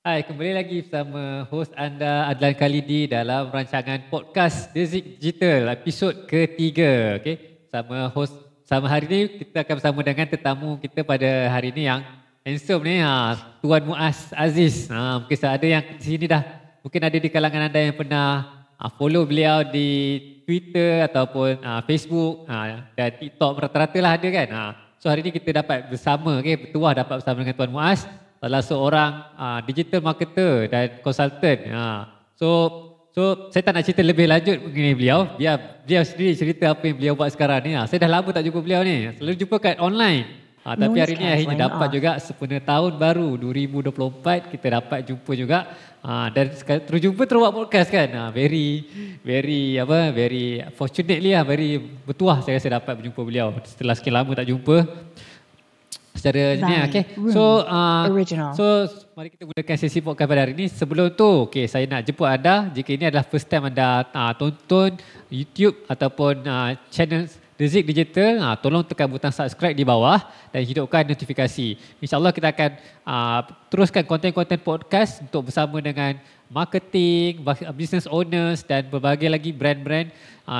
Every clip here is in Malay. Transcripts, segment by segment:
Hai, kembali lagi bersama host anda Adlan Khalidi dalam rancangan podcast Dezik Digital episod ketiga. Okey, sama hari ini kita akan bersama dengan tetamu kita pada hari ini yang handsome ni, Tuan Muaz Aziz. Mungkin ada yang di sini dah, mungkin ada di kalangan anda yang pernah follow beliau di Twitter ataupun Facebook dan TikTok, rata-rata lah ada kan. So hari ini kita dapat bersama, bertuah dapat bersama dengan Tuan Muaz, salah seorang digital marketer dan consultant. So saya tak nak cerita lebih lanjut mengenai beliau. Biar beliau sendiri cerita apa yang beliau buat sekarang ni. Saya dah lama tak jumpa beliau ni. Selalu jumpa kat online. Tapi hari ni akhirnya dapat juga sempena tahun baru 2024 kita dapat jumpa juga. Dan terjumpa terbuat podcast kan. Very fortunately very bertuah saya rasa dapat berjumpa beliau setelah sekian lama tak jumpa. Secara ni, okay. So mari kita mulakan sesi podcast pada hari ini. Sebelum tu, saya nak jemput anda, jika ini adalah first time anda tonton YouTube ataupun channel Dezik Digital, tolong tekan butang subscribe di bawah dan hidupkan notifikasi. InsyaAllah kita akan teruskan konten-konten podcast untuk bersama dengan marketing, business owners dan berbagai lagi brand-brand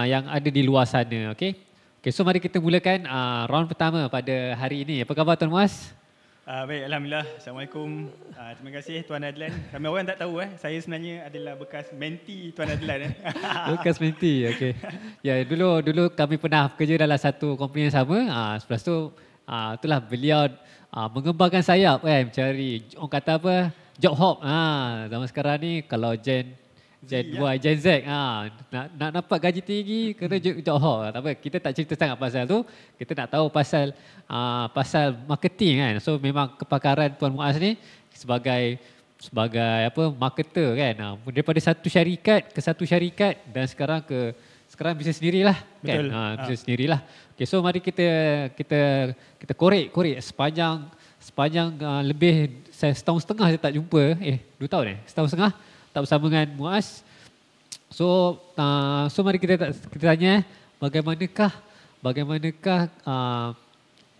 yang ada di luar sana. Okay, so mari kita mulakan round pertama pada hari ini. Apa khabar Tuan Muaz? Baik, Alhamdulillah. Assalamualaikum. Terima kasih Tuan Adlan. Ramai orang tak tahu saya sebenarnya adalah bekas menti Tuan Adlan. Bekas menti, okey. Ya, dulu kami pernah bekerja dalam satu company yang sama. Selepas tu, itulah beliau mengembangkan sayap kan, mencari, orang kata apa, job hop. Zaman sekarang ni kalau Gen Y, Gen Z, nak dapat gaji tinggi kena job hop. Tak apa, kita tak cerita sangat pasal tu. Kita nak tahu pasal marketing kan. So memang kepakaran Tuan Muaz ni sebagai marketer kan. Daripada satu syarikat ke satu syarikat dan sekarang bisnes sendirilah kan. Bisnes sendirilah. Okay, so mari kita korek sepanjang lebih setahun setengah saya tak jumpa. 2 tahun setahun setengah tak bersama dengan Muaz. So mari kita tanya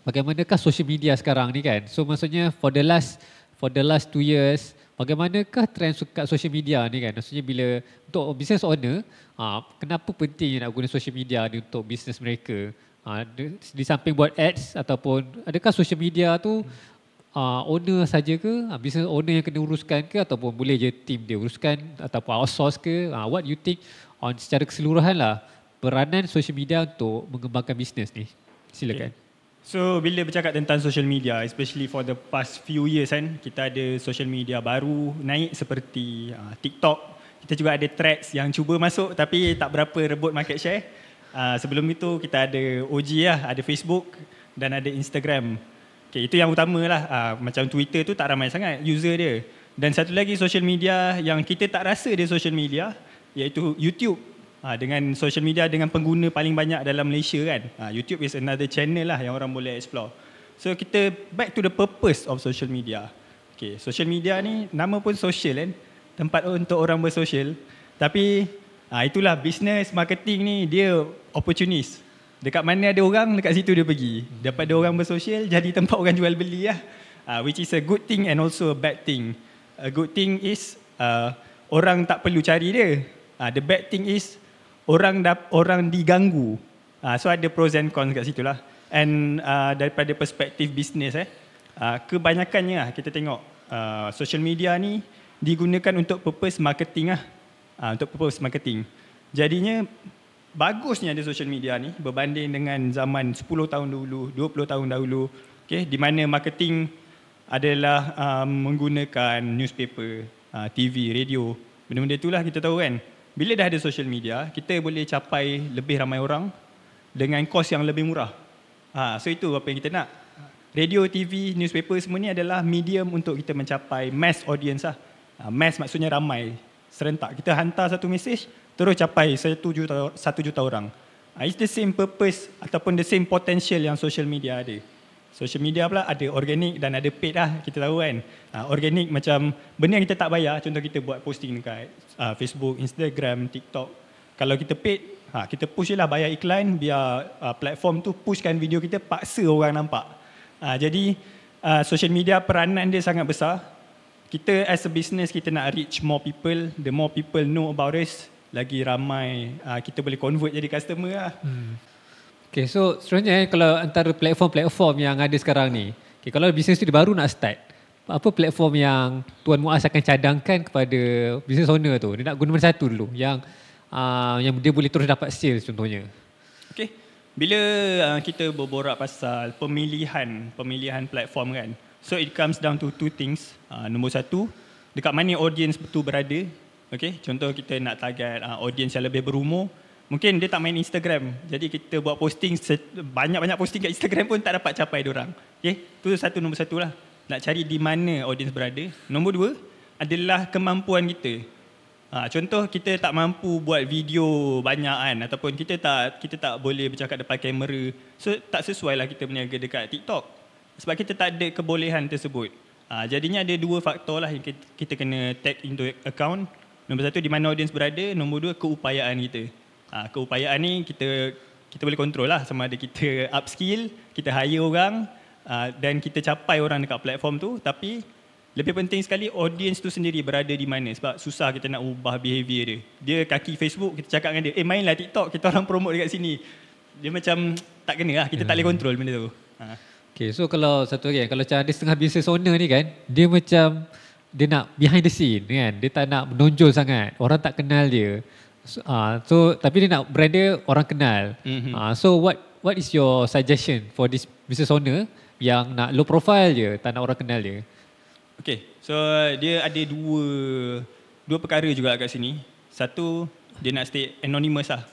bagaimanakah social media sekarang ni kan. So maksudnya for the last 2 years, bagaimanakah trend kat social media ni kan. Maksudnya bila untuk business owner, kenapa penting nak guna social media ni untuk business mereka. Di samping buat ads ataupun adakah social media tu owner saja ke, business owner yang kena uruskan ke, ataupun boleh je team dia uruskan ataupun outsource ke. What you think on secara keseluruhan lah peranan social media untuk mengembangkan bisnes ni? Silakan. So bila bercakap tentang social media, especially for the past few years kan, kita ada social media baru naik seperti TikTok. Kita juga ada Threads yang cuba masuk tapi tak berapa rebut market share. Sebelum itu kita ada OG ada Facebook dan ada Instagram. Okay, itu yang utama lah. Macam Twitter tu tak ramai sangat user dia. Dan satu lagi social media yang kita tak rasa dia social media, iaitu YouTube. Dengan social media dengan pengguna paling banyak dalam Malaysia kan. YouTube is another channel lah yang orang boleh explore. So kita back to the purpose of social media. Okay, social media ni nama pun social kan. Tempat untuk orang bersosial. Tapi itulah business marketing ni dia opportunist. Dekat mana ada orang, dekat situ dia pergi. Dapat ada orang bersosial, jadi tempat orang jual beli lah. Which is a good thing and also a bad thing. A good thing is orang tak perlu cari dia. The bad thing is orang diganggu. So ada pros and cons kat situ lah. And daripada perspektif bisnes kebanyakannya kita tengok social media ni digunakan untuk purpose marketing lah. Untuk purpose marketing. Jadinya bagusnya ada social media ni berbanding dengan zaman 10 tahun dahulu, 20 tahun dahulu, di mana marketing adalah menggunakan newspaper, TV, radio. Benda-benda itulah kita tahu kan. Bila dah ada social media, kita boleh capai lebih ramai orang dengan kos yang lebih murah. So itu apa yang kita nak. Radio, TV, newspaper semua ni adalah medium untuk kita mencapai mass audience lah. Mass maksudnya ramai, serentak. Kita hantar satu mesej, terus capai 1 juta orang. It's the same purpose ataupun the same potential yang social media ada. Social media pula ada organic dan ada paid lah, kita tahu kan. Organic macam benda yang kita tak bayar, contoh kita buat posting dekat Facebook, Instagram, TikTok. Kalau kita paid, kita push je lah, bayar iklan biar platform tu pushkan video kita, paksa orang nampak. Jadi social media peranan dia sangat besar. kita as a business, kita nak reach more people. The more people know about us, lagi ramai kita boleh convert jadi customer lah. Okay, so sebenarnya kalau antara platform-platform yang ada sekarang ni, okay, kalau bisnes tu dia baru nak start, apa platform yang Tuan Muaz akan cadangkan kepada business owner tu? Dia nak guna mana satu dulu yang dia boleh terus dapat sales contohnya. Okay, bila kita berborak pasal pemilihan platform kan, so it comes down to two things. Nombor satu, dekat mana audience tu berada. Okay, contoh kita nak target audience yang lebih berumur. Mungkin dia tak main Instagram, jadi kita buat posting, banyak-banyak posting kat Instagram pun tak dapat capai diorang. Okay, tu nombor satu lah. Nak cari di mana audience berada. Nombor dua adalah kemampuan kita. Contoh kita tak mampu buat video banyak kan, ataupun kita tak boleh bercakap depan kamera, so tak sesuai lah kita berniaga dekat TikTok sebab kita tak ada kebolehan tersebut. Jadinya ada dua faktor lah yang kita kena take into account. Nombor satu, di mana audience berada. Nombor dua, keupayaan kita. Keupayaan ni kita boleh kontrol lah, sama ada kita upskill, kita hire orang dan kita capai orang dekat platform tu. Tapi lebih penting sekali audience tu sendiri berada di mana, sebab susah kita nak ubah behavior dia kaki Facebook, kita cakap dengan dia mainlah TikTok, kita orang promote dekat sini, dia macam tak kena lah, kita tak boleh kontrol benda tu. Okay, so kalau satu lagi, kalau macam ada setengah business owner ni kan, dia macam dia nak behind the scene kan, dia tak nak menonjol sangat, orang tak kenal dia. So tapi dia nak brand dia orang kenal. So what is your suggestion for this business owner yang nak low profile je, tak nak orang kenal dia? Okay, so dia ada dua perkara juga kat sini. Satu, dia nak stay anonymous lah.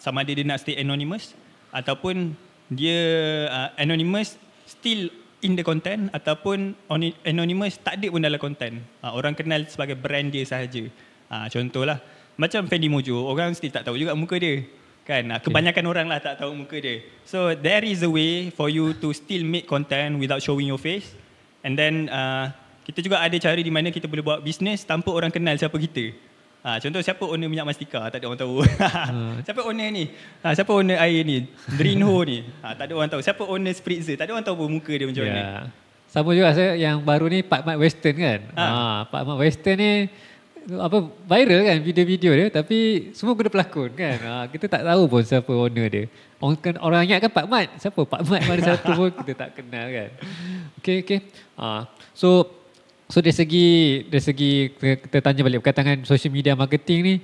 Sama ada dia nak stay anonymous ataupun dia anonymous still in the content, ataupun anonymous tak ada pun dalam content. Orang kenal sebagai brand dia sahaja. Contohlah macam Fendi Mojo, orang still tak tahu juga muka dia kan. Kebanyakan orang lah tak tahu muka dia. So there is a way for you to still make content without showing your face. And then kita juga ada cara di mana kita boleh buat bisnes tanpa orang kenal siapa kita. Contoh, siapa owner minyak mastika, tak ada orang tahu. Siapa owner ni? Siapa owner air ni? Drinho ni? Tak ada orang tahu. Siapa owner Spritzer? Tak ada orang tahu pun muka dia macam mana. Sama juga saya yang baru ni, Pak Mat Western kan. Pak Mat Western ni viral kan video-video dia, tapi semua guna pelakon kan. Kita tak tahu pun siapa owner dia. Orang ingat kan Pak Mat. Siapa Pak Mat mana satu pun kita tak kenal kan. Okay. So dari segi kita tanya balik berkaitan dengan social media marketing ni,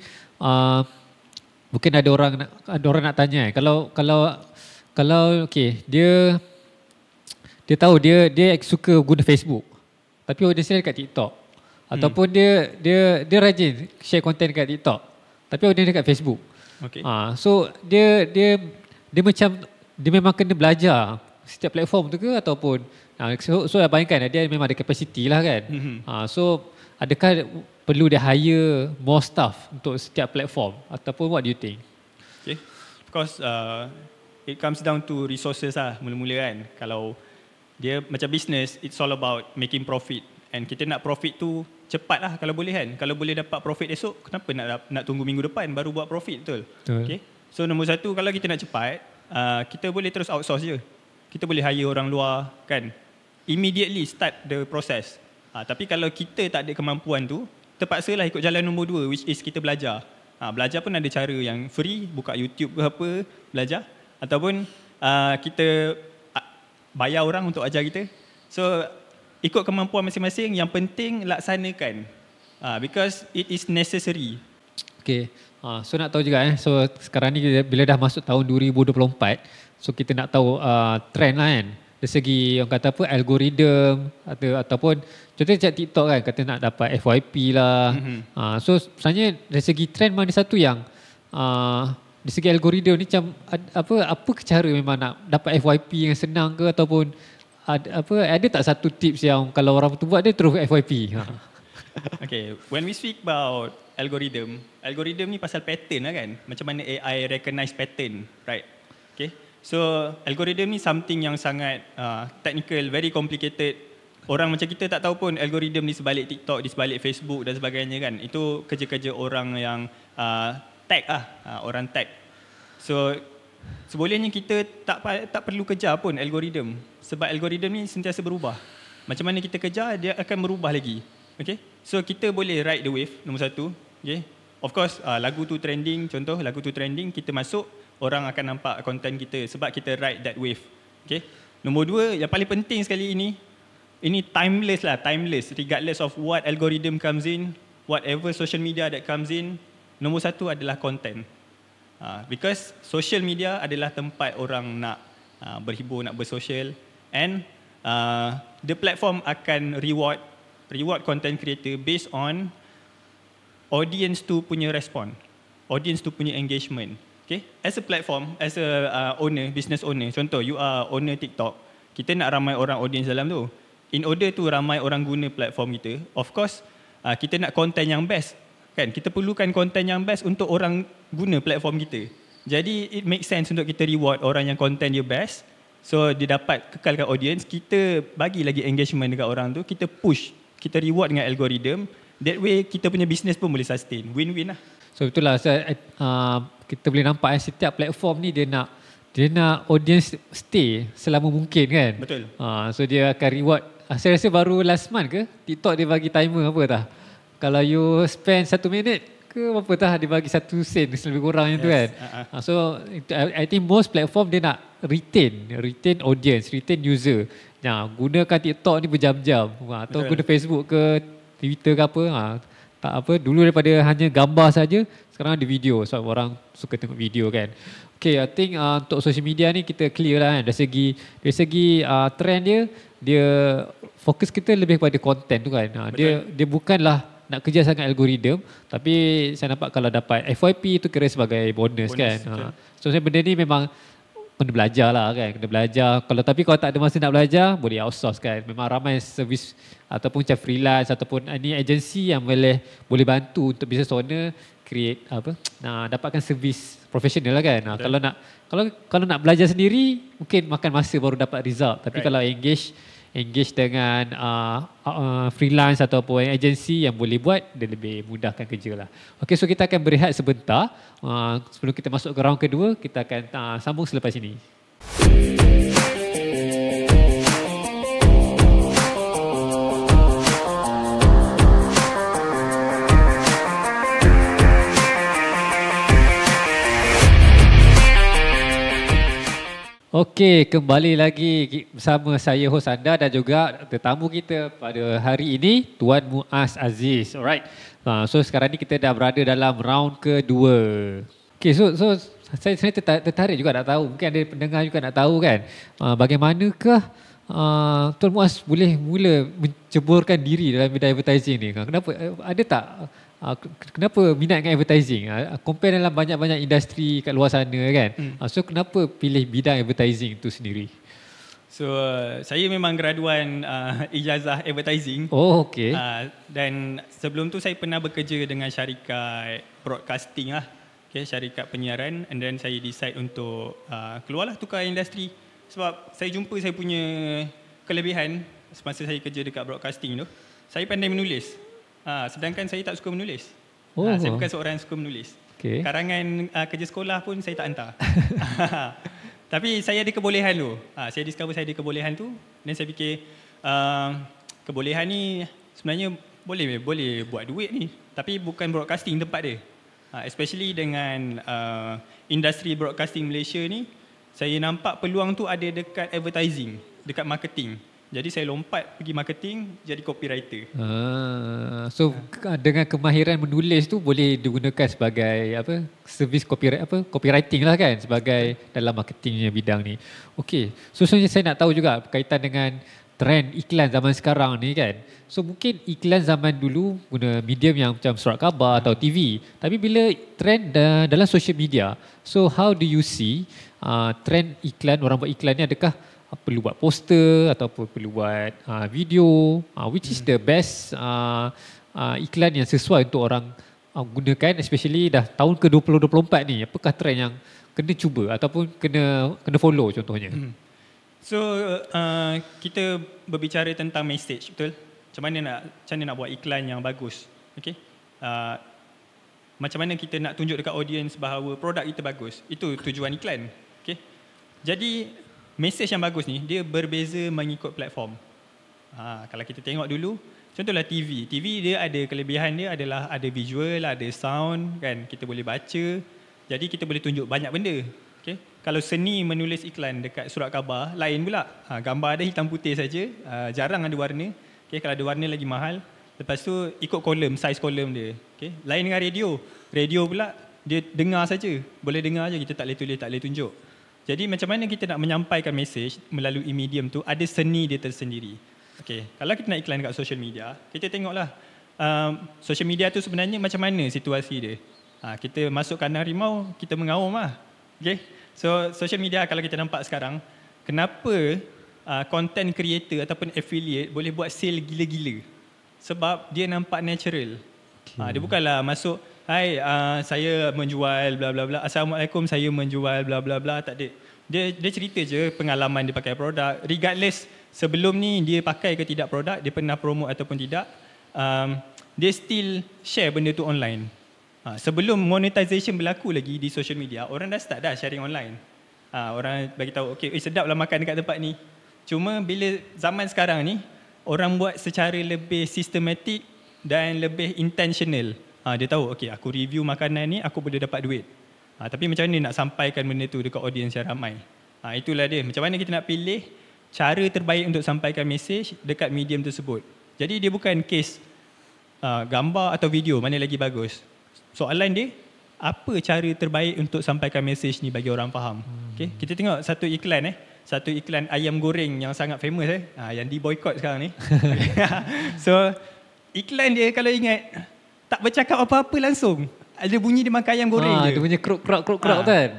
mungkin ada orang nak tanya kalau okay, dia tahu dia suka guna Facebook tapi audience dia dekat TikTok, ataupun dia rajin share content dekat TikTok tapi audience dekat Facebook. Okay. So dia macam dia memang kena belajar setiap platform tu ke, ataupun so bayangkan dia memang ada capacity lah kan. So adakah perlu dia hire more staff untuk setiap platform, ataupun what do you think? Okay. Of course it comes down to resources lah mula-mula kan. Kalau dia macam business, it's all about making profit, and kita nak profit tu cepat lah kalau boleh kan. Kalau boleh dapat profit esok, kenapa nak tunggu minggu depan baru buat profit, betul? Okay. So nombor satu, kalau kita nak cepat, kita boleh terus outsource je. Kita boleh hire orang luar kan, immediately start the process. Tapi kalau kita tak ada kemampuan tu, terpaksalah ikut jalan nombor dua, which is kita belajar. Belajar pun ada cara yang free, buka YouTube ke apa, belajar. Ataupun kita bayar orang untuk ajar kita. So ikut kemampuan masing-masing, yang penting laksanakan. Because it is necessary. Okay. So nak tahu juga so sekarang ni bila dah masuk tahun 2024, so kita nak tahu trend lah kan. Dari segi orang kata apa, algoritma ataupun contohnya cak TikTok kan, kata nak dapat FYP lah. So sebenarnya dari segi trend mana satu yang dari segi algoritma ni macam apa cara memang nak dapat FYP yang senang ke, ataupun ada tak satu tips yang kalau orang tu buat dia terus FYP? Okay, when we speak about algoritma ni pasal pattern lah kan. Macam mana AI recognize pattern, right? Okay. So algoritma ni something yang sangat technical, very complicated. Orang macam kita tak tahu pun algoritma di sebalik TikTok, di sebalik Facebook dan sebagainya kan. Itu kerja-kerja orang yang tech orang tech. So sebolehnya kita tak perlu kejar pun algoritma, sebab algoritma ni sentiasa berubah. Macam mana kita kejar, dia akan berubah lagi. Okay. So kita boleh ride the wave, nombor satu. Okay. Of course, lagu tu trending, contoh lagu tu trending, kita masuk, orang akan nampak konten kita sebab kita ride that wave. Okay. Nombor dua, yang paling penting sekali ini timeless lah, timeless. Regardless of what algorithm comes in, whatever social media that comes in, nombor satu adalah content. Because social media adalah tempat orang nak berhibur, nak bersosial, and the platform akan reward content creator based on audience tu punya respon, audience tu punya engagement. Okay, as a platform, as a owner, business owner, contoh you are owner TikTok, kita nak ramai orang audience dalam tu. In order tu ramai orang guna platform kita, of course kita nak content yang best, kan? Kita perlukan content yang best untuk orang guna platform kita. Jadi it makes sense untuk kita reward orang yang content dia best, so dia dapat kekalkan audience, kita bagi lagi engagement dekat orang tu, kita push, kita reward dengan algorithm. That way kita punya business pun boleh sustain, win-win lah. So betul lah, kita boleh nampak setiap platform ni dia nak audience stay selama mungkin kan. Betul. So dia akan reward. Saya rasa baru last month ke TikTok dia bagi timer apa tah. Kalau you spend 1 minit ke apa tah, dia bagi 1 sen lebih kurang yang tu kan. So I think most platform dia nak retain audience, retain user. Gunakan TikTok ni berjam-jam atau guna Facebook ke Twitter ke apa. Tak apa, dulu daripada hanya gambar saja, sekarang ada video sebab orang suka tengok video kan. Okay, I think untuk social media ni kita clear lah kan. Dari segi trend dia fokus kita lebih kepada content tu kan. Dia bukanlah nak kerja sangat algorithm, tapi saya nampak kalau dapat FYP tu kira sebagai bonus kan. So saya benda ni memang kena belajar lah kan, kena belajar. Kalau tak ada masa nak belajar, boleh outsource kan. Memang ramai servis ataupun macam freelance ataupun ni agensi yang boleh bantu untuk business owner create dapatkan servis profesional lah kan. Kalau nak belajar sendiri, mungkin makan masa baru dapat result. Tapi kalau engage dengan freelance ataupun agensi yang boleh buat, dia lebih mudahkan kerja lah. Okay, so kita akan berehat sebentar. Sebelum kita masuk ke round kedua, kita akan sambung selepas ini. Okey, kembali lagi bersama saya host anda dan juga tetamu kita pada hari ini, Tuan Muaz Aziz. Alright. So sekarang ni kita dah berada dalam round kedua. Okey, so saya sebenarnya tertarik juga nak tahu, mungkin ada pendengar juga nak tahu kan, bagaimanakah Tuan Muaz boleh mula menceburkan diri dalam bidang advertising ni? Kenapa ada tak kenapa minat dengan advertising? Compare dalam banyak-banyak industri kat luar sana kan. So kenapa pilih bidang advertising tu sendiri? So saya memang graduan ijazah advertising. Oh, okey. Dan sebelum tu saya pernah bekerja dengan syarikat broadcasting lah. Okay, syarikat penyiaran, and then saya decide untuk keluarlah tukar industri. Sebab saya jumpa saya punya kelebihan semasa saya kerja dekat broadcasting tu. Saya pandai menulis. Sedangkan saya tak suka menulis. Saya bukan seorang yang suka menulis. Okay. Karangan kerja sekolah pun saya tak hantar. Tapi saya ada kebolehan tu. Saya discover saya ada kebolehan tu. Dan saya fikir kebolehan ni sebenarnya boleh buat duit ni. Tapi bukan broadcasting tempat dia. Especially dengan industri broadcasting Malaysia ni, saya nampak peluang tu ada dekat advertising, dekat marketing. Jadi saya lompat pergi marketing, jadi copywriter. So dengan kemahiran menulis tu boleh digunakan sebagai servis copywriting lah kan, sebagai dalam marketingnya bidang ni. Okey. So sebenarnya saya nak tahu juga berkaitan dengan trend iklan zaman sekarang ni kan. So mungkin iklan zaman dulu guna medium yang macam surat khabar atau TV. Tapi bila trend dalam social media, so how do you see trend iklan, orang buat iklan ni adakah perlu buat poster ataupun perlu buat video, which is the best iklan yang sesuai untuk orang gunakan, especially dah tahun ke 2024 ni? Apakah trend yang kena cuba ataupun kena follow contohnya? So kita berbicara tentang message, betul? Macam mana nak buat iklan yang bagus? Okay? Macam mana kita nak tunjuk dekat audience bahawa produk kita bagus? Itu tujuan iklan. Okay? Jadi message yang bagus ni dia berbeza mengikut platform. Kalau kita tengok dulu, Contohlah TV. TV dia ada kelebihan dia adalah ada visual, ada sound kan. Kita boleh baca. Jadi kita boleh tunjuk banyak benda. Okay. Kalau seni menulis iklan dekat surat khabar, lain pula. Gambar ada hitam putih saja, jarang ada warna. Okay. Kalau ada warna lagi mahal. Lepas tu ikut kolom, size kolom dia. Okay. Lain dengan radio. Radio pula dia dengar saja. Boleh dengar je, kita tak boleh tulis, tak boleh tunjuk. Jadi macam mana kita nak menyampaikan mesej melalui medium tu, ada seni dia tersendiri. Okay. Kalau kita nak iklan kat social media, kita tengoklah social media tu sebenarnya macam mana situasi dia. Kita masuk kandang rimau, kita mengaum lah. Okay. So social media kalau kita nampak sekarang, kenapa content creator ataupun affiliate boleh buat sale gila-gila? Sebab dia nampak natural. Okay. Dia bukanlah masuk, hai saya menjual bla bla bla, assalamualaikum saya menjual bla bla bla, tak ada. Dia cerita je pengalaman dia pakai produk, regardless sebelum ni dia pakai ke tidak produk, dia pernah promote ataupun tidak, dia still share benda tu online. Sebelum monetization berlaku lagi di social media, orang dah start dah sharing online. Orang bagi tahu, okay, sedap lah makan dekat tempat ni. Cuma bila zaman sekarang ni, orang buat secara lebih sistematik dan lebih intentional. Dia tahu, okay, aku review makanan ni, aku boleh dapat duit. Tapi macam mana nak sampaikan benda tu dekat audiens yang ramai? Itulah dia. Macam mana kita nak pilih cara terbaik untuk sampaikan mesej dekat medium tersebut. Jadi dia bukan case gambar atau video, mana lagi bagus. Soalan dia, apa cara terbaik untuk sampaikan mesej ni bagi orang faham? Okay? Kita tengok satu iklan satu iklan ayam goreng yang sangat famous yang di boycott sekarang ni. So iklan dia kalau ingat tak bercakap apa-apa langsung. Ada bunyi dia makan ayam goreng je. Dia punya krok kan.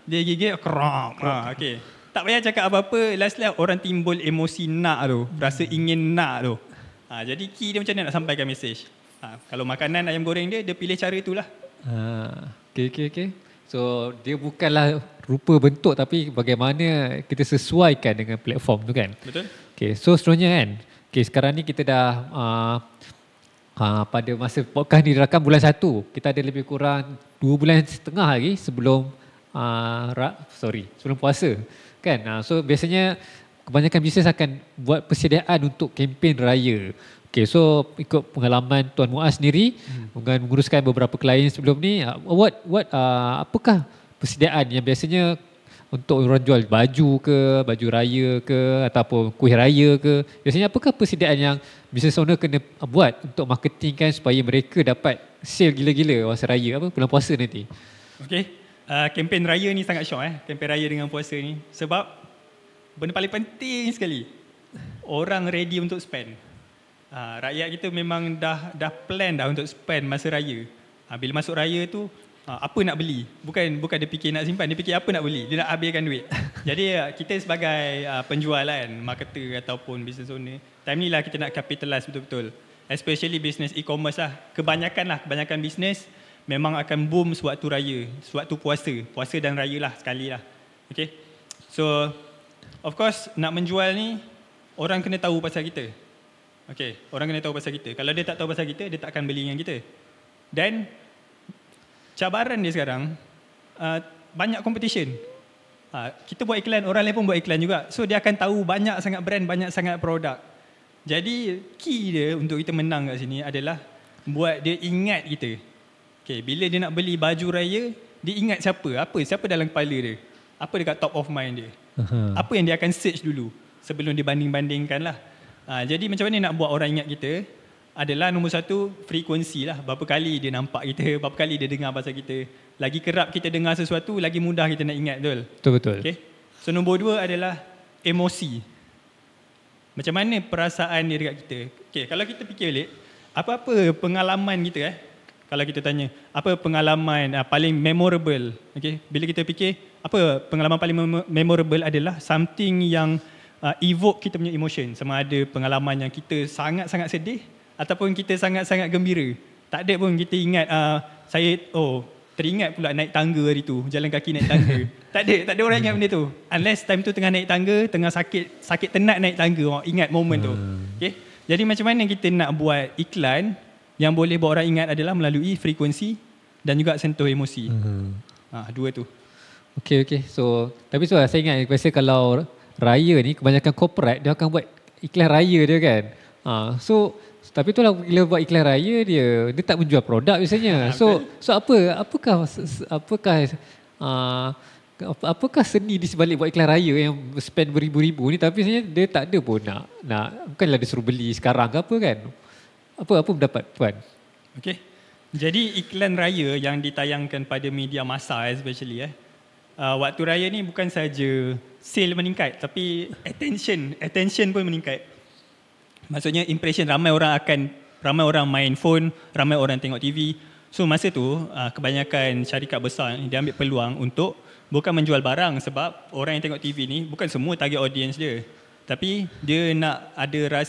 Dia gigit krok. Okay. Tak payah cakap apa-apa, last orang timbul emosi nak tu, rasa ingin nak tu. Jadi key dia macam mana nak sampaikan mesej. Kalau makanan ayam goreng dia pilih cara itulah. Okay. So dia bukanlah rupa bentuk tapi bagaimana kita sesuaikan dengan platform tu kan. Betul. Okay, so seterusnya kan. Okay, sekarang ni kita dah pada masa podcast ni direkam bulan 1. Kita ada lebih kurang 2 bulan setengah lagi sebelum sebelum puasa. Kan? So biasanya kebanyakan bisnes akan buat persediaan untuk kempen raya. Okay, so ikut pengalaman Tuan Muaz sendiri dengan menguruskan beberapa klien sebelum ni, apakah persediaan yang biasanya untuk orang jual baju ke, baju raya ke ataupun kuih raya ke, biasanya apakah persediaan yang business owner kena buat untuk marketingkan supaya mereka dapat sale gila-gila masa raya bulan puasa nanti? Okay. Kempen raya ni sangat syok kempen raya dengan puasa ni. Sebab benda paling penting sekali, orang ready untuk spend. Rakyat kita memang dah plan dah untuk spend masa raya. Bila masuk raya tu, apa nak beli? Bukan dia fikir nak simpan, dia fikir apa nak beli. Dia nak habiskan duit. Jadi kita sebagai penjual marketer ataupun business owner, time ni lah kita nak capitalize betul-betul. Especially business e-commerce lah. Kebanyakan business memang akan boom sewaktu raya, sewaktu puasa dan raya lah sekali lah. Okay. So of course nak menjual ni orang kena tahu pasal kita. Okay, orang kena tahu pasal kita. Kalau dia tak tahu pasal kita, dia tak akan beli dengan kita. Dan cabaran dia sekarang, banyak competition. Kita buat iklan, orang lain pun buat iklan juga. So dia akan tahu banyak sangat brand, banyak sangat produk. Jadi key dia untuk kita menang kat sini adalah buat dia ingat kita. Okay, bila dia nak beli baju raya, dia ingat siapa dalam kepala dia. Apa dekat top of mind dia. Apa yang dia akan search dulu sebelum dia banding-bandingkan lah. Jadi macam mana nak buat orang ingat kita adalah nombor 1, frekuensi lah. Berapa kali dia nampak kita, berapa kali dia dengar pasal kita. Lagi kerap kita dengar sesuatu, lagi mudah kita nak ingat, betul. Okay? So nombor 2 adalah emosi. Macam mana perasaan dia dekat kita. Okay, kalau kita fikir balik, apa-apa pengalaman kita kalau kita tanya, apa pengalaman paling memorable? Okay? Bila kita fikir, apa pengalaman paling memorable adalah something yang evoke kita punya emotion. Sama ada pengalaman yang kita sangat-sangat sedih ataupun kita sangat-sangat gembira. Tak ada pun kita ingat, saya teringat pula naik tangga hari tu, jalan kaki naik tangga. tak ada orang ingat benda tu. Unless time tu tengah naik tangga, tengah sakit tenat naik tangga, orang ingat moment tu. Okay? Jadi macam mana kita nak buat iklan yang boleh buat orang ingat adalah melalui frekuensi dan juga sentuh emosi. Dua tu. Okay. So, tapi saya ingat biasa kalau raya ni kebanyakan corporate dia akan buat iklan raya dia kan. So tapi itulah bila buat iklan raya dia tak menjual produk biasanya. So apakah seni di sebalik buat iklan raya yang spend beribu-ribu ni, tapi sebenarnya dia tak ada pun nak bukanlah dia suruh beli sekarang ke apa kan. Apa pendapat Puan? Okay. Jadi iklan raya yang ditayangkan pada media massa especially waktu raya ni bukan saja sale meningkat, tapi attention pun meningkat. Maksudnya impression ramai orang main phone, ramai orang tengok TV. So masa tu kebanyakan syarikat besar dia ambil peluang untuk bukan menjual barang, sebab orang yang tengok TV ni bukan semua target audience dia. Tapi dia nak ada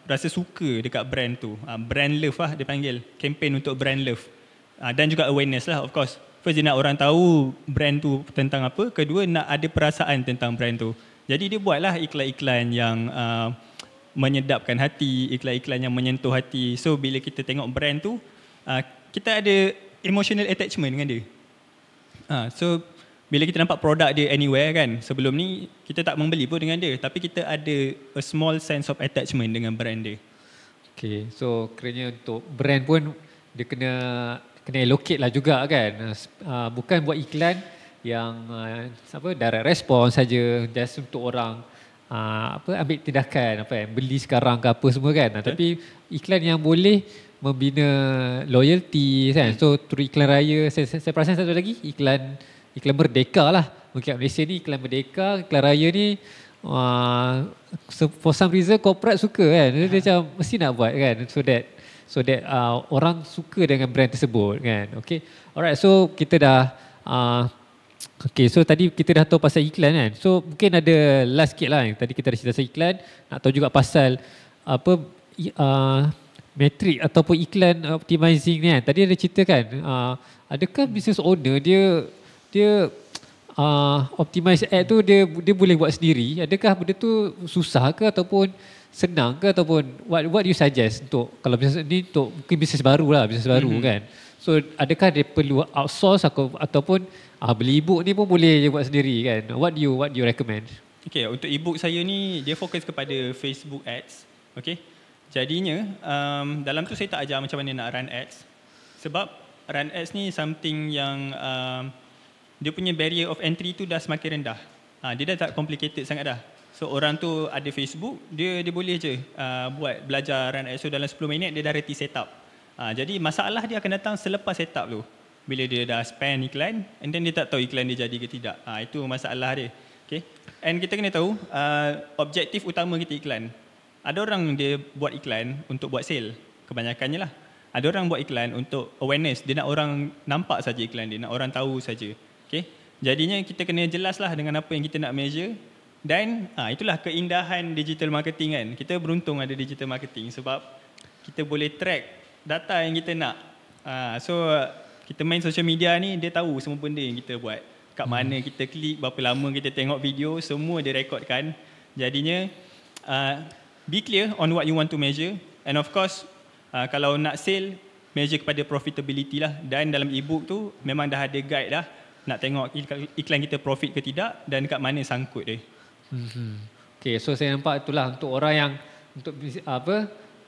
rasa suka dekat brand tu. Brand love lah dia panggil. Campaign untuk brand love. Dan juga awareness lah of course. First dia nak orang tahu brand tu tentang apa. Kedua nak ada perasaan tentang brand tu. Jadi dia buatlah iklan-iklan yang menyedapkan hati, iklan-iklan yang menyentuh hati. So bila kita tengok brand tu, kita ada emotional attachment dengan dia. So bila kita nampak produk dia anywhere kan, sebelum ni kita tak membeli pun dengan dia, tapi kita ada a small sense of attachment dengan brand dia. Okay, so kerana untuk brand pun dia kena allocate lah juga kan. Bukan buat iklan yang direct response saja, just untuk orang ambil tindakan beli sekarang ke apa semua kan. Tapi iklan yang boleh membina loyalty kan. So through iklan raya, saya perasan satu lagi iklan Merdeka lah. Mungkin Malaysia ni iklan Merdeka, iklan raya ni for some reason corporate suka kan. Dia macam mesti nak buat kan, so that orang suka dengan brand tersebut kan. Okay, alright, so kita dah so tadi kita dah tahu pasal iklan kan. So mungkin ada last sikit lah, yang tadi kita dah cerita pasal iklan, nak tahu juga pasal metrik ataupun iklan optimizing ni kan. Tadi ada cerita kan, adakah business owner dia optimize ad tu dia boleh buat sendiri? Adakah benda tu susah ke ataupun senang ke, ataupun what you suggest untuk kalau bisnes ni untuk mungkin bisnes baru kan. So adakah dia perlu outsource ataupun beli ebook ni pun boleh je buat sendiri kan? What do you recommend? Okay, untuk ebook saya ni dia fokus kepada Facebook ads. Okay, jadinya dalam tu saya tak ajar macam mana nak run ads, sebab run ads ni something yang dia punya barrier of entry tu dah semakin rendah. Dia dah tak complicated sangat dah. So orang tu ada Facebook, dia boleh je belajar run ads. So dalam 10 minit dia dah reti setup. Jadi masalah dia akan datang selepas setup tu. Bila dia dah spend iklan and then dia tak tahu iklan dia jadi ke tidak. Itu masalah dia. Okay. And kita kena tahu objektif utama kita iklan. Ada orang dia buat iklan untuk buat sale, kebanyakannya lah. Ada orang buat iklan untuk awareness, dia nak orang nampak saja iklan dia, nak orang tahu saja. Okay. Jadinya kita kena jelaslah dengan apa yang kita nak measure. Dan itulah keindahan digital marketing kan. Kita beruntung ada digital marketing sebab kita boleh track data yang kita nak. So kita main social media ni, dia tahu semua benda yang kita buat. Kat mana kita klik, berapa lama kita tengok video, semua dia rekodkan. Jadinya be clear on what you want to measure. And of course kalau nak sale, measure kepada profitability lah. Dan dalam ebook tu memang dah ada guide dah. Nak tengok iklan kita profit ke tidak dan kat mana sangkut dia. Okay, so saya nampak itulah untuk orang yang untuk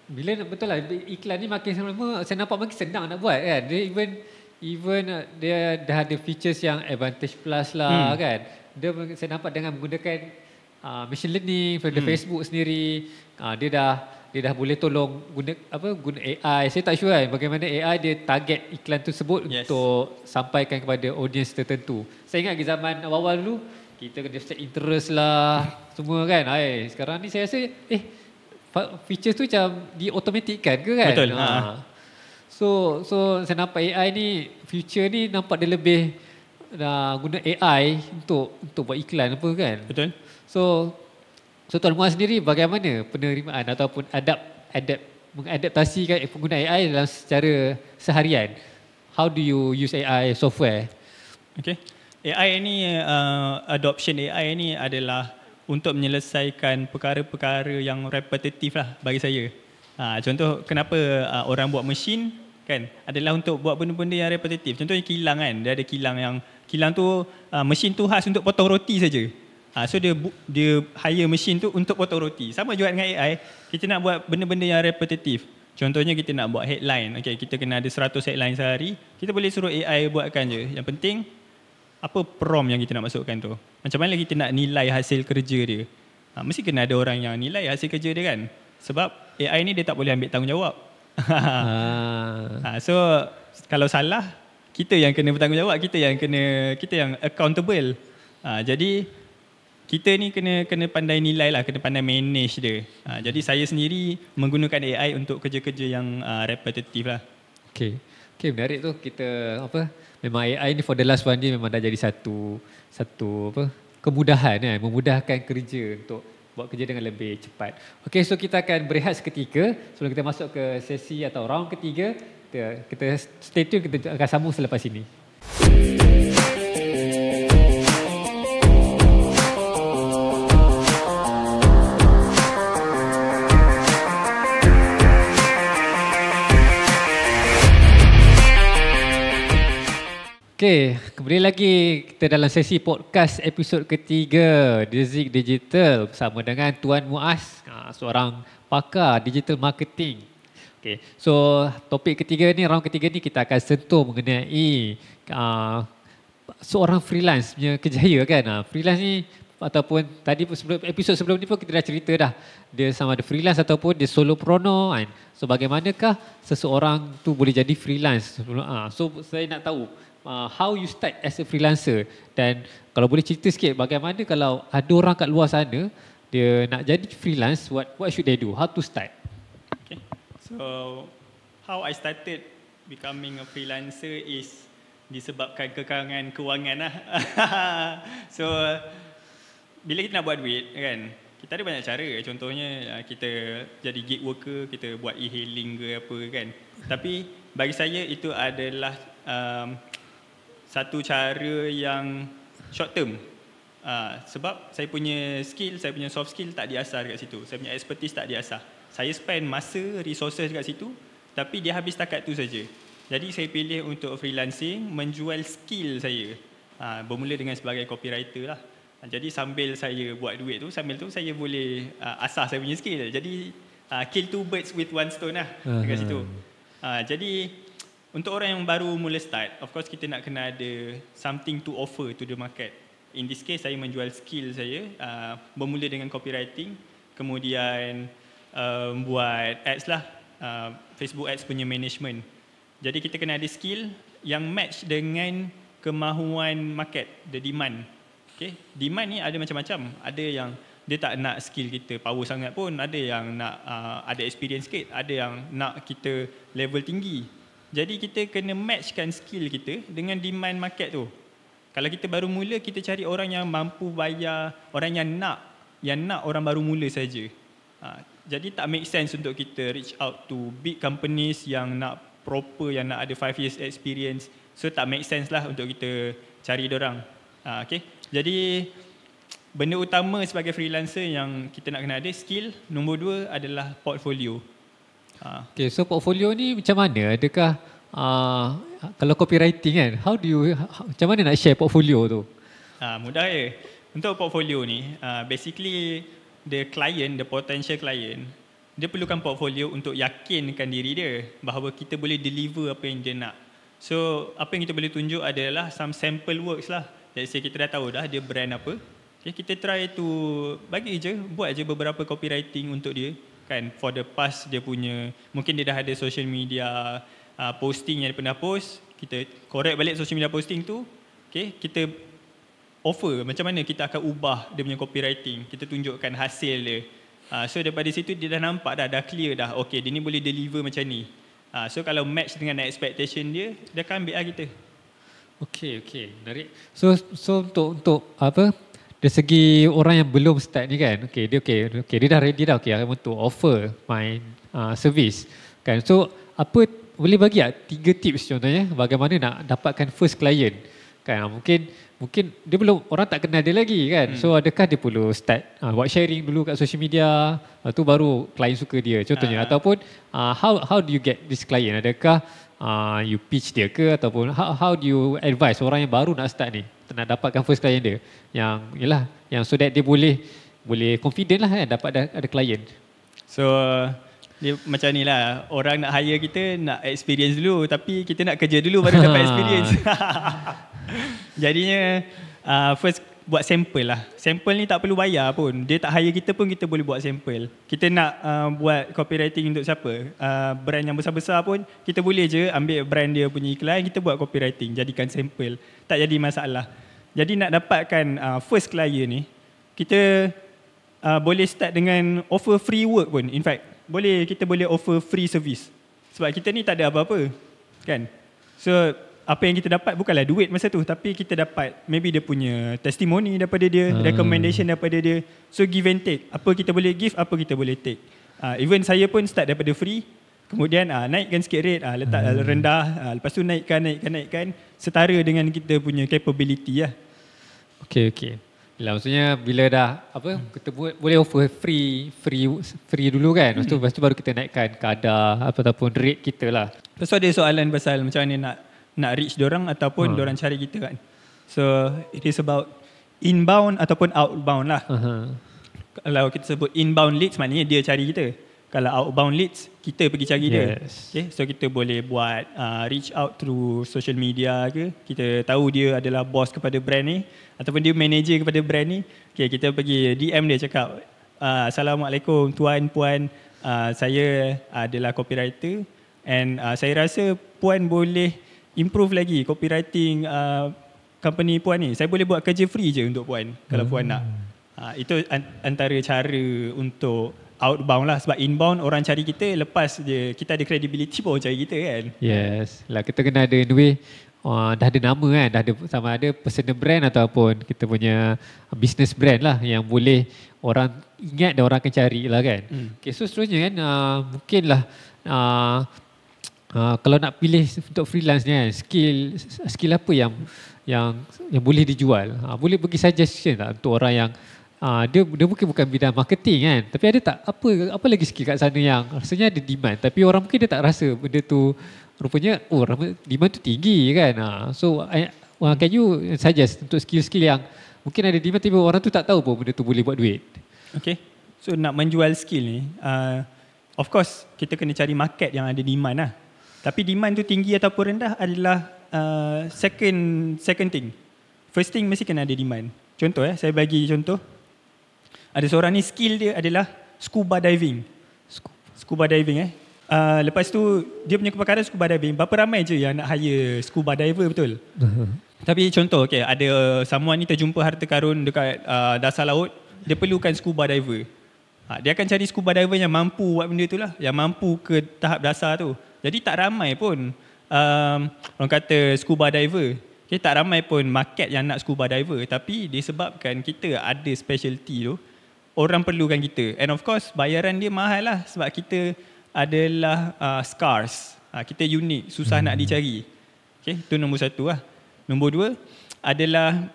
bila betul lah iklan ni makin lama saya nampak makin senang nak buat kan. Dia even dia dah ada features yang advantage plus lah kan. Saya nampak dengan menggunakan machine learning pada Facebook sendiri, dia dah boleh tolong guna AI. Saya tak sure kan bagaimana AI dia target iklan tersebut untuk sampaikan kepada audience tertentu. Saya ingat di zaman awal-awal dulu kita kena set interest lah semua kan. Sekarang ni saya rasa features tu macam di-automatickan ke kan? Betul. So saya nampak AI ni future ni nampak dia lebih guna AI untuk buat iklan apa kan? Betul. So Tuan Muaz sendiri bagaimana penerimaan ataupun mengadaptasikan penggunaan AI dalam secara seharian? How do you use AI software? Okay. AI ni, adoption AI ni adalah untuk menyelesaikan perkara-perkara yang repetitif lah bagi saya. Contoh kenapa orang buat mesin kan, adalah untuk buat benda-benda yang repetitif. Contohnya kilang kan, dia ada kilang tu mesin tu khas untuk potong roti saja. So dia hire mesin tu untuk potong roti. Sama juga dengan AI, kita nak buat benda-benda yang repetitif. Contohnya kita nak buat headline. Okay, kita kena ada 100 headline sehari. Kita boleh suruh AI buatkan je. Yang penting apa prompt yang kita nak masukkan tu. Macam mana kita nak nilai hasil kerja dia. Mesti kena ada orang yang nilai hasil kerja dia kan. Sebab AI ni dia tak boleh ambil tanggungjawab. So kalau salah, kita yang kena bertanggungjawab, kita yang accountable. Jadi kita ni kena pandai nilai lah, kena pandai manage dia. Jadi saya sendiri menggunakan AI untuk kerja-kerja yang repetitif lah. Okay, menarik tu. Kita memang AI ni for the last one day memang dah jadi satu kemudahan kan, memudahkan kerja untuk buat kerja dengan lebih cepat. Okay, so kita akan berehat seketika sebelum kita masuk ke sesi atau round ketiga. Kita stay tune, kita akan sambung selepas ini. Okay, kembali lagi kita dalam sesi podcast episod ketiga Dezik Digital bersama dengan Tuan Muaz, seorang pakar digital marketing. Okay, so topik ketiga ni, round ketiga ni kita akan sentuh mengenai seorang freelance punya kejayaan kan. Freelance ni ataupun tadi episod sebelum ni pun kita dah cerita dah. Dia sama ada freelance ataupun dia solopreneur kan. So bagaimanakah seseorang tu boleh jadi freelance? So saya nak tahu how you start as a freelancer, dan kalau boleh cerita sikit bagaimana kalau ada orang kat luar sana dia nak jadi freelance, what should they do, how to start? Okay. So how I started becoming a freelancer is disebabkan kekurangan kewangan lah. So bila kita nak buat duit kan, kita ada banyak cara. Contohnya kita jadi gig worker, kita buat e-hailing ke apa kan. Tapi bagi saya itu adalah satu cara yang short term. Sebab saya punya skill, saya punya soft skill tak diasah dekat situ. Saya punya expertise tak diasah. Saya spend masa, resources dekat situ, tapi dia habis takat tu saja. Jadi saya pilih untuk freelancing, menjual skill saya. Bermula dengan sebagai copywriter lah. Jadi sambil saya buat duit tu, sambil tu saya boleh asah saya punya skill. Jadi kill two birds with one stone lah dekat situ. Jadi untuk orang yang baru mula start, of course kita nak kena ada something to offer to the market. In this case, saya menjual skill saya, bermula dengan copywriting, kemudian buat ads lah, Facebook ads punya management. Jadi kita kena ada skill yang match dengan kemahuan market, the demand. Okay? Demand ni ada macam-macam. Ada yang dia tak nak skill kita power sangat pun, ada yang nak ada experience sikit, ada yang nak kita level tinggi. Jadi kita kena matchkan skill kita dengan demand market tu. Kalau kita baru mula, kita cari orang yang mampu bayar, orang yang nak orang baru mula saja. Jadi tak make sense untuk kita reach out to big companies yang nak proper, yang nak ada 5 years experience. So tak make sense lah untuk kita cari dorang. Okay? Jadi benda utama sebagai freelancer yang kita nak kena ada skill. Nombor 2 adalah portfolio. Okay, so portfolio ni macam mana? Adakah kalau copywriting kan, macam mana nak share portfolio tu? Mudah je. Untuk portfolio ni, basically the potential client, dia perlukan portfolio untuk yakinkan diri dia bahawa kita boleh deliver apa yang dia nak. So apa yang kita boleh tunjuk adalah some sample works lah. Let's say kita dah tahu dah dia brand apa. Okay, kita try to buat je beberapa copywriting untuk dia. Kan, for the past dia punya, mungkin dia dah ada social media posting yang dia pernah post, kita correct balik social media posting tu. Okay, kita offer macam mana kita akan ubah dia punya copywriting, kita tunjukkan hasil dia. So daripada situ dia dah nampak dah clear dah, okay dia ni boleh deliver macam ni. So kalau match dengan expectation dia akan ambil lah kita. Okay, menarik. So untuk apa, dari segi orang yang belum start ni kan, dia dah ready dah, I want to offer my service kan. So apa, boleh bagi tak 3 tips contohnya bagaimana nak dapatkan first client kan? Mungkin dia belum, orang tak kenal dia lagi kan. So adakah dia perlu start buat sharing dulu kat social media, tu baru klien suka dia contohnya, ataupun how do you get this client? Adakah you pitch dia ke, ataupun how do you advise orang yang baru nak start ni nak dapatkan first client dia yang yalah yang so that dia boleh confident lah kan dapat ada klien. So dia macam ni lah, orang nak hire kita nak experience dulu, tapi kita nak kerja dulu baru dapat experience. Jadinya first buat sampel lah. Sampel ni tak perlu bayar pun. Dia tak hire kita pun kita boleh buat sampel. Kita nak buat copywriting untuk siapa? Brand yang besar-besar pun kita boleh je ambil brand dia punya iklan, kita buat copywriting, jadikan sampel. Tak jadi masalah. Jadi nak dapatkan first client ni, kita boleh start dengan offer free work pun. In fact, kita boleh offer free service. Sebab kita ni tak ada apa-apa. Kan? So apa yang kita dapat bukanlah duit masa tu, tapi kita dapat maybe dia punya testimoni daripada dia, recommendation daripada dia. So give and take. Apa kita boleh give, apa kita boleh take. Even saya pun start daripada free, kemudian naikkan sikit rate, letak rendah, lepas tu naikkan setara dengan kita punya capability lah. Okay. Maksudnya bila dah kita boleh offer free dulu kan. Lepas tu baru kita naikkan kadar ataupun rate kita lah. Lepas tu ada soalan pasal macam mana nak reach diorang ataupun diorang cari kita kan. So it is about inbound ataupun outbound lah. Kalau kita sebut inbound leads, maknanya dia cari kita. Kalau outbound leads, kita pergi cari dia. Okay, so kita boleh buat reach out through social media ke. Kita tahu dia adalah boss kepada brand ni ataupun dia manager kepada brand ni. Okay, kita pergi DM dia, cakap Assalamualaikum tuan, puan, saya adalah copywriter and saya rasa puan boleh improve lagi copywriting company puan ni. Saya boleh buat kerja free je untuk puan kalau puan nak. Itu antara cara untuk outbound lah. Sebab inbound orang cari kita, lepas je kita ada credibility pun cari kita kan. Yes lah, kita kena ada in the way dah ada nama kan, dah ada sama ada personal brand ataupun kita punya business brand lah yang boleh orang ingat dan orang akan cari lah kan. Okay, so seterusnya kan mungkinlah kalau nak pilih untuk freelance ni kan, skill apa yang boleh dijual, boleh bagi suggestion tak untuk orang yang dia mungkin bukan bidang marketing kan, tapi ada tak apa lagi skill kat sana yang rasanya ada demand tapi orang mungkin dia tak rasa benda tu rupanya demand tu tinggi kan. So can you suggest untuk skill-skill yang mungkin ada demand tapi orang tu tak tahu pun benda tu boleh buat duit. Okay, so nak menjual skill ni of course kita kena cari market yang ada demand lah. Tapi demand tu tinggi ataupun rendah adalah second thing. First thing mesti kena ada demand. Contoh saya bagi contoh. Ada seorang ni skill dia adalah scuba diving. Scuba diving lepas tu dia punya kepakaran scuba diving. Berapa ramai je yang nak hire scuba diver, betul? Tapi contoh ada someone ni terjumpa harta karun dekat dasar laut, dia perlukan scuba diver. Dia akan cari scuba diver yang mampu buat benda tu lah, yang mampu ke tahap dasar tu. Jadi tak ramai pun orang kata scuba diver. Okay, tak ramai pun market yang nak scuba diver, tapi disebabkan kita ada specialty tu, orang perlukan kita. And of course bayaran dia mahal lah sebab kita adalah scarce. Kita unik, susah nak dicari. Okay, itu nombor satu lah. Nombor dua adalah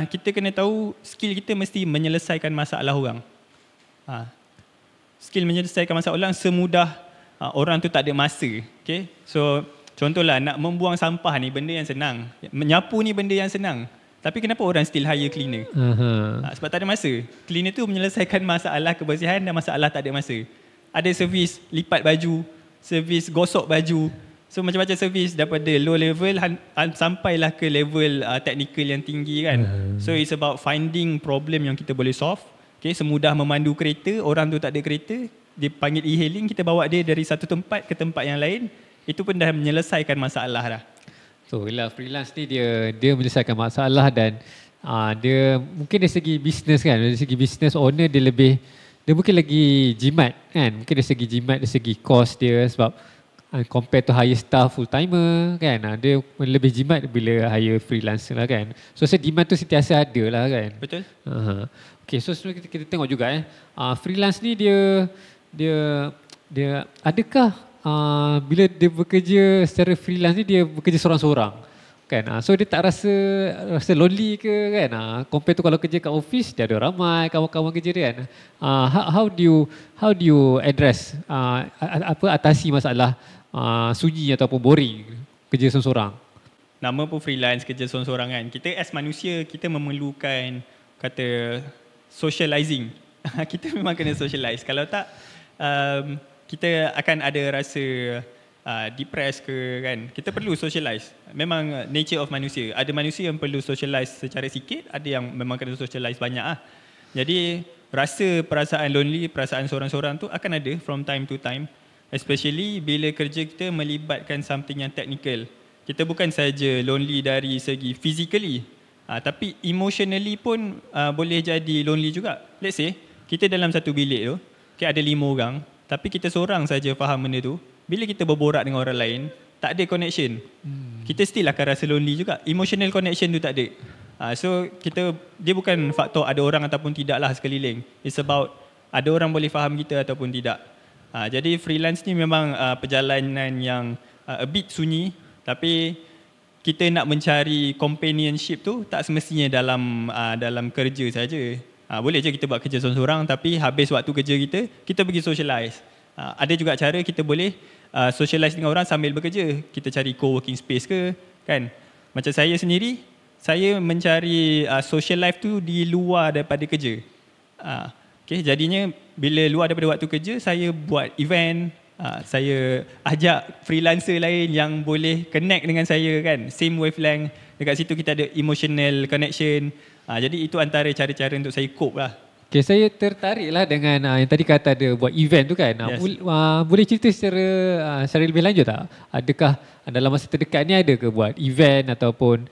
kita kena tahu skill kita mesti menyelesaikan masalah orang. Skill menyelesaikan masalah orang semudah orang tu tak ada masa. Okay, so contohlah nak membuang sampah ni benda yang senang. Menyapu ni benda yang senang. Tapi kenapa orang still hire cleaner? Sebab tak ada masa. Cleaner tu menyelesaikan masalah kebersihan dan masalah tak ada masa. Ada servis lipat baju, servis gosok baju. So macam-macam servis daripada low level sampailah ke level technical yang tinggi kan. So it's about finding problem yang kita boleh solve. Okay, semudah memandu kereta, orang tu tak ada kereta, dia panggil e-hailing, kita bawa dia dari satu tempat ke tempat yang lain. Itu pun dah menyelesaikan masalah dah. So freelance ni dia menyelesaikan masalah dan dia mungkin dari segi bisnes kan, dari segi bisnes owner dia mungkin lagi jimat kan, mungkin dari segi jimat, dari segi cost dia sebab compare to hire staff full timer kan, dia lebih jimat bila hire freelance lah kan. So demand tu sentiasa ada lah kan. Betul. Okay, so sebenarnya kita tengok juga freelance ni dia adakah bila dia bekerja secara freelance ni dia bekerja seorang-seorang kan, so dia tak rasa lonely ke kan, compare tu kalau kerja kat office dia ada ramai kawan-kawan kerja dia kan. How do you address atasi masalah sunyi ataupun boring kerja seorang-seorang? Nama pun freelance, kerja seorang-seorang kan. Kita as manusia kita memerlukan kata socializing. Kita memang kena socialize. Kalau tak, kita akan ada rasa depressed ke kan. Kita perlu socialize. Memang nature of manusia. Ada manusia yang perlu socialize secara sikit, ada yang memang kena socialize banyak lah. Jadi rasa perasaan lonely, perasaan seorang-seorang tu akan ada from time to time. Especially bila kerja kita melibatkan something yang technical. Kita bukan saja lonely dari segi physically, tapi emotionally pun boleh jadi lonely juga. Let's say kita dalam satu bilik tu, ada 5 orang, tapi kita seorang saja faham benda tu. Bila kita berborak dengan orang lain, tak ada connection. Kita still akan rasa lonely juga. Emotional connection tu tak ada. So dia bukan faktor ada orang ataupun tidak lah sekeliling. It's about ada orang boleh faham kita ataupun tidak. Jadi freelance ni memang perjalanan yang a bit sunyi, tapi kita nak mencari companionship tu tak semestinya dalam kerja saja. Boleh je kita buat kerja seorang-seorang, tapi habis waktu kerja kita pergi socialize. Ada juga cara kita boleh socialize dengan orang sambil bekerja. Kita cari co-working space ke kan. Macam saya sendiri, saya mencari social life tu di luar daripada kerja. Jadinya bila luar daripada waktu kerja, saya buat event, saya ajak freelancer lain yang boleh connect dengan saya kan, same wavelength. Dekat situ kita ada emotional connection. Jadi itu antara cara-cara untuk saya cope lah. Okay, saya tertarik lah dengan yang tadi kata ada buat event tu kan. Yes. Boleh cerita secara lebih lanjut tak? Adakah dalam masa terdekat ni ada ke buat event ataupun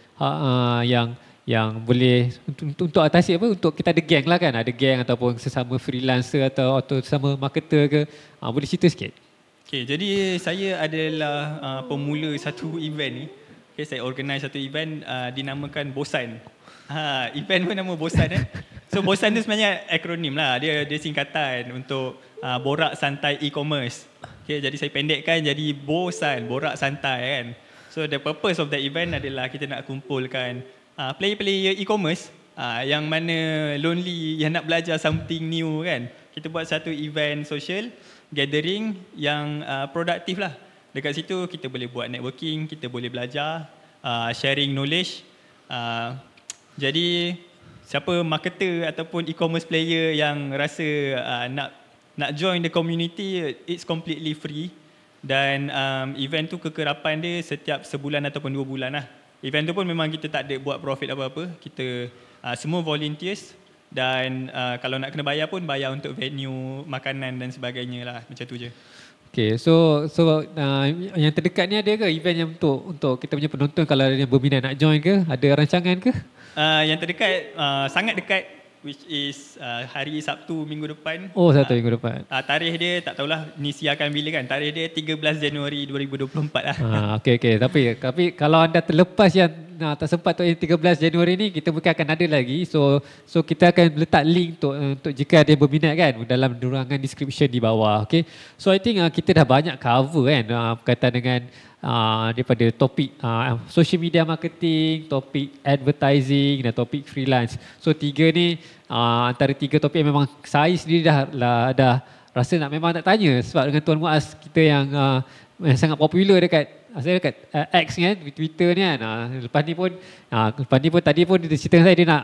yang boleh untuk atasi apa, untuk kita ada geng lah kan, ada geng ataupun sesama freelancer atau sesama marketer ke, boleh cerita sikit? Okay, jadi saya adalah pemula satu event ni. Okay, saya organize satu event dinamakan Bosan. Event pun nama Bosan So Bosan tu sebenarnya akronim lah, dia singkatan untuk Borak Santai E-commerce. Okay, jadi saya pendekkan jadi Bosan, Borak Santai kan. So the purpose of the event adalah kita nak kumpulkan player-player e-commerce yang mana lonely, yang nak belajar something new kan. Kita buat satu event social gathering yang produktif lah. Dekat situ kita boleh buat networking, kita boleh belajar, sharing knowledge. Jadi siapa marketer ataupun e-commerce player yang rasa nak join the community, it's completely free. Dan event tu kekerapan dia setiap sebulan ataupun 2 bulan lah. Event tu pun memang kita tak ada buat profit apa-apa. Kita semua volunteers dan kalau nak kena bayar pun bayar untuk venue, makanan dan sebagainya lah. Macam tu je. Okay, so yang terdekat ni ada ke event yang untuk kita punya penonton kalau ada yang berminat nak join ke? Ada rancangan ke? Yang terdekat sangat dekat, which is hari Sabtu minggu depan. Oh, Sabtu minggu depan. Tarikh dia tak tahulah ni siarkan bila kan. Tarikh dia 13 Januari 2024 lah. Okey. Tapi kalau anda terlepas yang tak sempat untuk 13 Januari ni, kita mungkin akan ada lagi. So kita akan letak link untuk jika ada yang berminat kan dalam ruangan description di bawah. Okay. So I think kita dah banyak cover kan berkaitan dengan daripada topik social media marketing, topik advertising dan topik freelance. So 3 ni antara 3 topik yang memang saya sendiri dah rasa memang nak tanya sebab dengan Tuan Muaz kita yang sangat popular dekat X kan, Twitter ni kan. Lepas ni pun tadi pun dia cerita dengan saya dia nak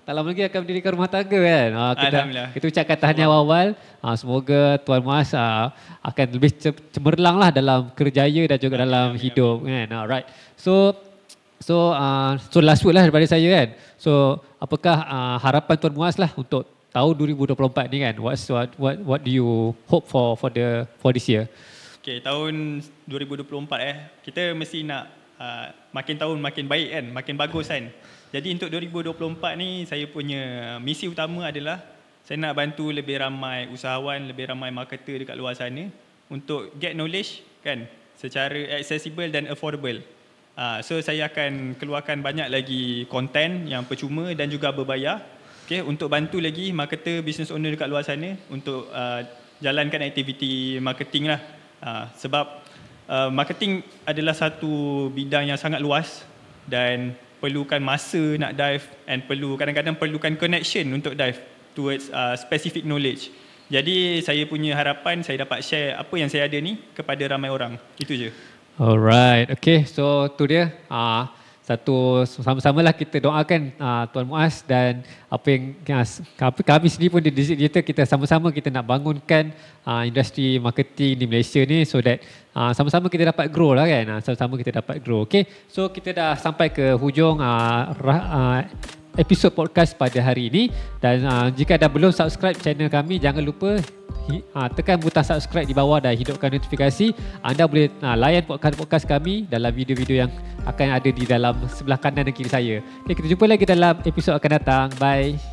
tak lama lagi akan mendirikan rumah tangga kan. Kita ucapkan tahniah awal. Semoga Tuan Muaz akan lebih cemerlang lah dalam kerjaya dan juga dalam hidup kan. Alright. So last word lah daripada saya kan. So apakah harapan Tuan Muaz lah untuk tahun 2024 ni kan? What do you hope for this year? Okay, tahun 2024 kita mesti nak makin tahun makin baik kan, makin bagus kan. Jadi untuk 2024 ni saya punya misi utama adalah saya nak bantu lebih ramai usahawan, lebih ramai marketer dekat luar sana untuk get knowledge kan secara accessible dan affordable. So saya akan keluarkan banyak lagi konten yang percuma dan juga berbayar, okay, untuk bantu lagi marketer, business owner dekat luar sana untuk jalankan aktiviti marketing lah. Sebab marketing adalah satu bidang yang sangat luas dan perlukan masa nak dive and kadang-kadang perlukan connection untuk dive towards specific knowledge. Jadi saya punya harapan saya dapat share apa yang saya ada ni kepada ramai orang. Itu je. Alright, okay. So tu dia. sama-samalah kita doakan Tuan Muaz dan kami sendiri pun di Dizik Digital, kita sama-sama kita nak bangunkan industri marketing di Malaysia ni, so that sama-sama kita dapat grow lah kan. Sama-sama kita dapat grow. Okay, so kita dah sampai ke hujung episod podcast pada hari ini, dan jika dah belum subscribe channel kami, jangan lupa tekan butang subscribe di bawah dan hidupkan notifikasi. Anda boleh layan podcast kami dalam video-video yang akan ada di dalam sebelah kanan dan kiri saya. Okay, kita jumpa lagi dalam episod akan datang. Bye.